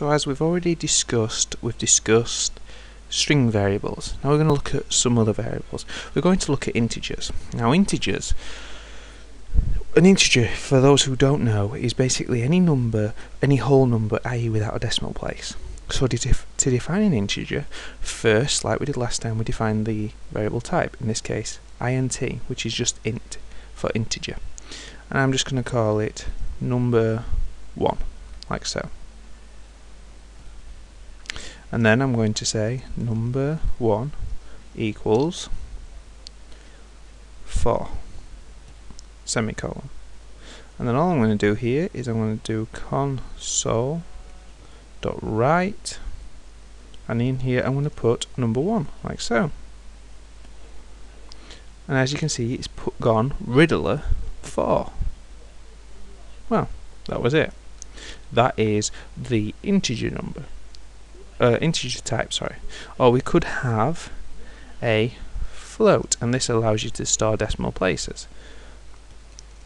So as we've already discussed, we've discussed string variables. Now we're going to look at some other variables. We're going to look at integers. Now integers, an integer, for those who don't know, is basically any number, any whole number, i.e. without a decimal place. So to define an integer, first, like we did last time, we define the variable type, in this case int, which is just int for integer. And I'm just going to call it number 1, like so. And then I'm going to say number 1 equals 4, semicolon. And then all I'm going to do here is I'm going to do console.write, and in here I'm going to put number 1, like so. And as you can see, it's gone Riddler 4. Well, that was it. That is the integer number. Integer type, sorry. Or we could have a float, and this allows you to store decimal places.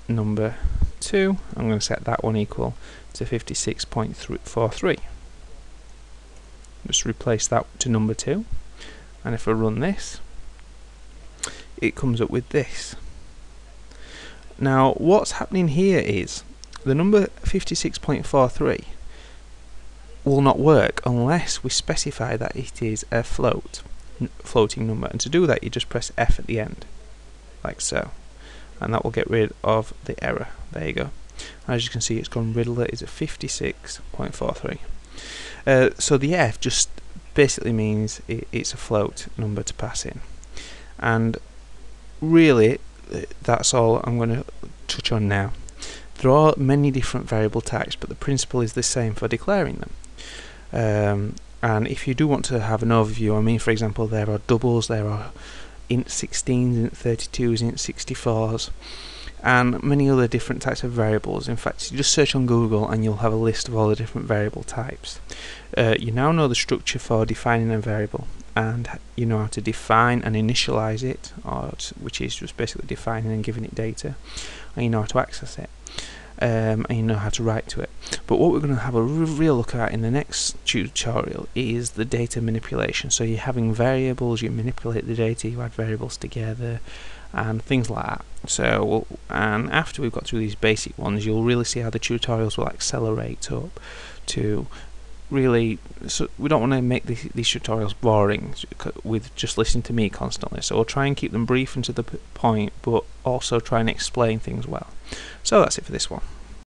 Number 2, I'm going to set that one equal to 56.43. Just replace that to number 2, and if I run this, it comes up with this. Now what's happening here is the number 56.43 will not work unless we specify that it is a floating number, and to do that you just press F at the end, like so, and that will get rid of the error. There you go. As you can see, it's gone Riddler is at 56.43. So the F just basically means it's a float number to pass in, and really that's all I'm going to touch on now. There are many different variable types, but the principle is the same for declaring them. And if you do want to have an overview, I mean, for example, there are doubles, there are int 16s, int 32s, int 64s, and many other different types of variables. In fact, you just search on Google and you'll have a list of all the different variable types. You now know the structure for defining a variable, and you know how to define and initialize it, which is just basically defining and giving it data, and you know how to access it. And you know how to write to it. But what we're going to have a real look at in the next tutorial is the data manipulation. So you're having variables, you manipulate the data, you add variables together, and things like that. So, and after we've got through these basic ones, you'll really see how the tutorials will accelerate up to really, so we don't want to make these tutorials boring with just listening to me constantly, so we'll try and keep them brief and to the point, but also try and explain things well. So that's it for this one.